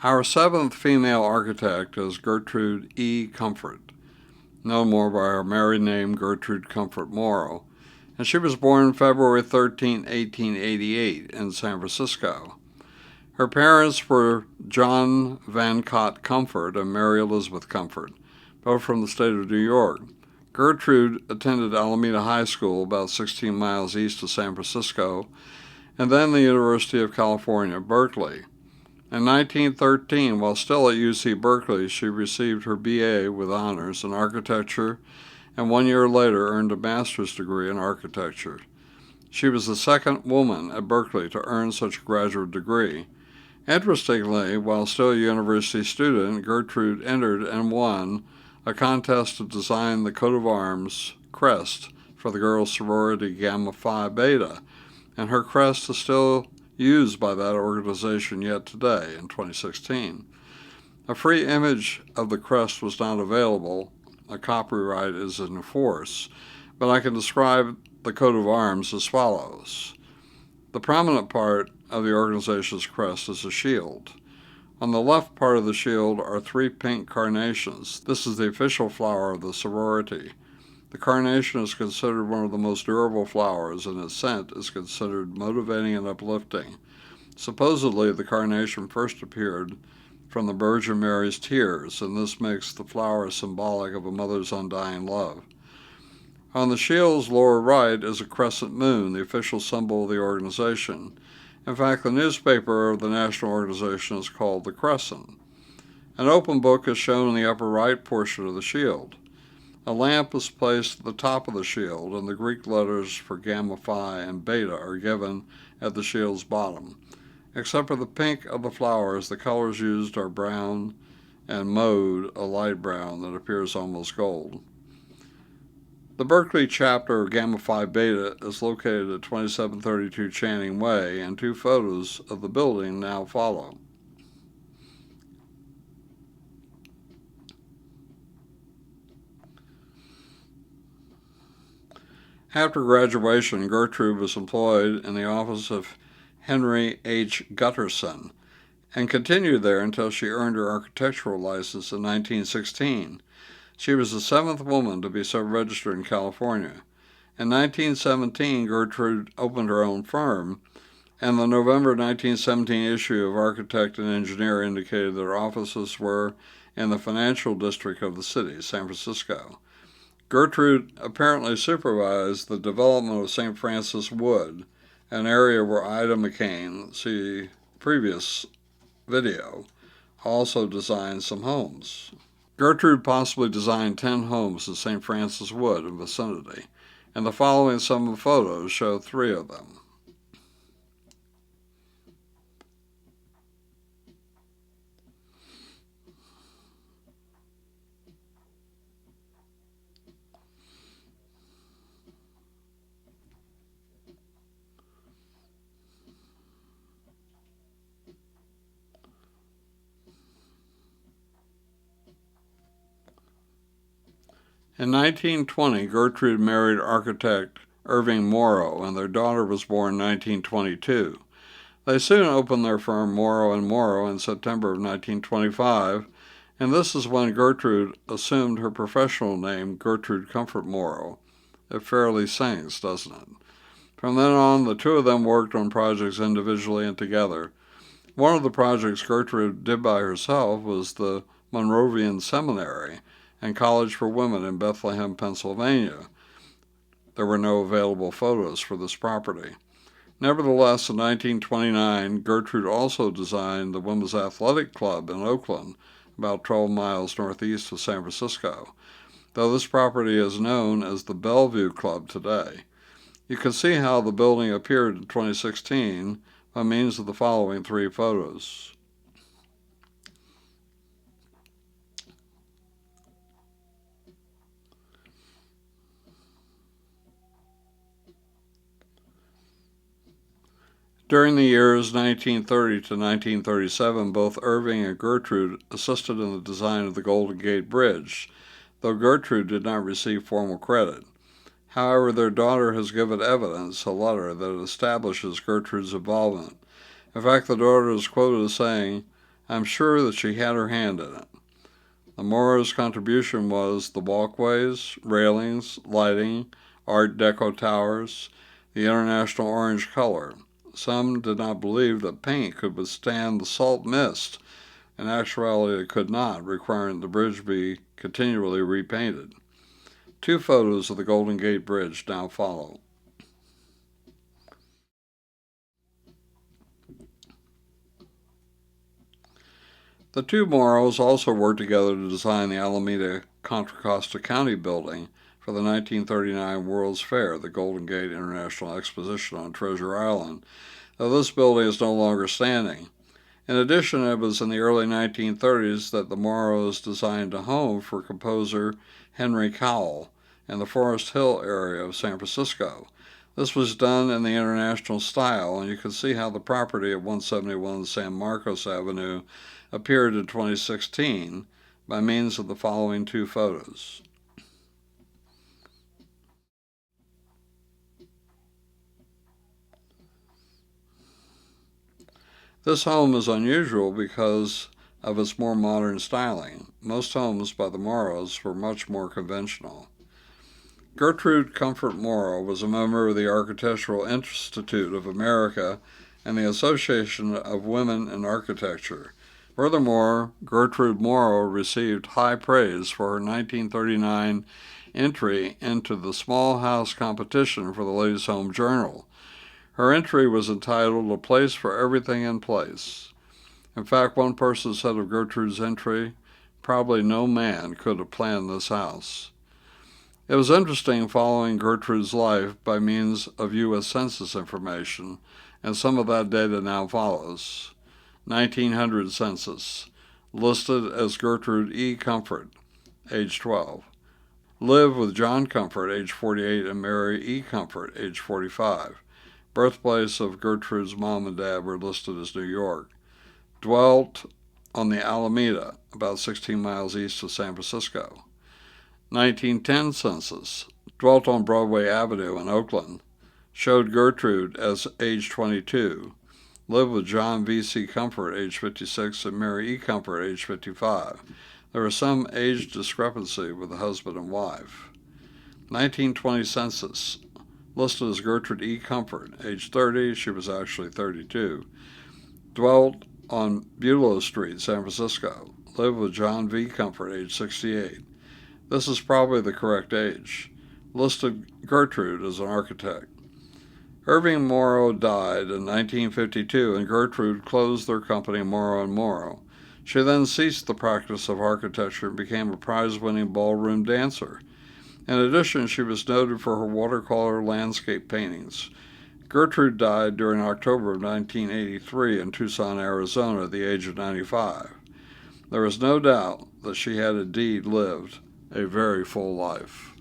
Our seventh female architect is Gertrude E. Comfort, known more by her married name Gertrude Comfort Morrow, and she was born February 13, 1888, in San Francisco. Her parents were John Vancott Comfort and Mary Elizabeth Comfort, both from the state of New York. Gertrude attended Alameda High School, about 16 miles east of San Francisco, and then the University of California, Berkeley. In 1913, while still at UC Berkeley, she received her BA with honors in architecture and 1 year later earned a master's degree in architecture. She was the second woman at Berkeley to earn such a graduate degree. Interestingly, while still a university student, Gertrude entered and won a contest to design the coat of arms crest for the girls' sorority Gamma Phi Beta, and her crest is still used by that organization yet today in 2016. A free image of the crest was not available. A copyright is in force, but I can describe the coat of arms as follows. The prominent part of the organization's crest is a shield. On the left part of the shield are 3 pink carnations. This is the official flower of the sorority. The carnation is considered one of the most durable flowers, and its scent is considered motivating and uplifting. Supposedly, the carnation first appeared from the Virgin Mary's tears, and this makes the flower symbolic of a mother's undying love. On the shield's lower right is a crescent moon, the official symbol of the organization. In fact, the newspaper of the national organization is called the Crescent. An open book is shown in the upper right portion of the shield. A lamp is placed at the top of the shield, and the Greek letters for Gamma Phi and Beta are given at the shield's bottom. Except for the pink of the flowers, the colors used are brown and mauve, a light brown that appears almost gold. The Berkeley chapter of Gamma Phi Beta is located at 2732 Channing Way, and 2 photos of the building now follow. After graduation, Gertrude was employed in the office of Henry H. Gutterson and continued there until she earned her architectural license in 1916. She was the 7th woman to be so registered in California. In 1917, Gertrude opened her own firm, and the November 1917 issue of Architect and Engineer indicated that her offices were in the financial district of the city, San Francisco. Gertrude apparently supervised the development of St. Francis Wood, an area where Ida McCain, see previous video, also designed some homes. Gertrude possibly designed 10 homes in St. Francis Wood and vicinity, and the following sum of photos show 3 of them. In 1920, Gertrude married architect Irving Morrow, and their daughter was born in 1922. They soon opened their firm Morrow & Morrow in September of 1925, and this is when Gertrude assumed her professional name, Gertrude Comfort Morrow. It fairly sings, doesn't it? From then on, the 2 of them worked on projects individually and together. One of the projects Gertrude did by herself was the Monrovian Seminary and College for Women in Bethlehem, Pennsylvania. There were no available photos for this property. Nevertheless, in 1929, Gertrude also designed the Women's Athletic Club in Oakland, about 12 miles northeast of San Francisco, though this property is known as the Bellevue Club today. You can see how the building appeared in 2016 by means of the following 3 photos. During the years 1930 to 1937, both Irving and Gertrude assisted in the design of the Golden Gate Bridge, though Gertrude did not receive formal credit. However, their daughter has given evidence, a letter, that establishes Gertrude's involvement. In fact, the daughter is quoted as saying, "I'm sure that she had her hand in it." The Morrow's contribution was the walkways, railings, lighting, Art Deco towers, the international orange color. Some did not believe that paint could withstand the salt mist. In actuality, it could not, requiring the bridge be continually repainted. Two photos of the Golden Gate Bridge now follow. The two Morrows also worked together to design the Alameda Contra Costa County building for the 1939 World's Fair, the Golden Gate International Exposition on Treasure Island, though this building is no longer standing. In addition, it was in the early 1930s that the Morrows designed a home for composer Henry Cowell in the Forest Hill area of San Francisco. This was done in the international style, and you can see how the property at 171 San Marcos Avenue appeared in 2016 by means of the following two photos. This home is unusual because of its more modern styling. Most homes by the Morrows were much more conventional. Gertrude Comfort Morrow was a member of the Architectural Institute of America and the Association of Women in Architecture. Furthermore, Gertrude Morrow received high praise for her 1939 entry into the Small House competition for the Ladies' Home Journal. Her entry was entitled "A Place for Everything in Place." In fact, one person said of Gertrude's entry, "Probably no man could have planned this house." It was interesting following Gertrude's life by means of U.S. Census information, and some of that data now follows. 1900 census, listed as Gertrude E. Comfort, age 12. Lived with John Comfort, age 48, and Mary E. Comfort, age 45. Birthplace of Gertrude's mom and dad were listed as New York. Dwelt on the Alameda, about 16 miles east of San Francisco. 1910 census, dwelt on Broadway Avenue in Oakland. Showed Gertrude as age 22. Lived with John V.C. Comfort, age 56, and Mary E. Comfort, age 55. There was some age discrepancy with the husband and wife. 1920 census, listed as Gertrude E. Comfort, age 30. She was actually 32. Dwelt on Bulow Street, San Francisco. Lived with John V. Comfort, age 68. This is probably the correct age. Listed Gertrude as an architect. Irving Morrow died in 1952, and Gertrude closed their company Morrow & Morrow. She then ceased the practice of architecture and became a prize-winning ballroom dancer. In addition, she was noted for her watercolor landscape paintings. Gertrude died during October of 1983 in Tucson, Arizona, at the age of 95. There is no doubt that she had indeed lived a very full life.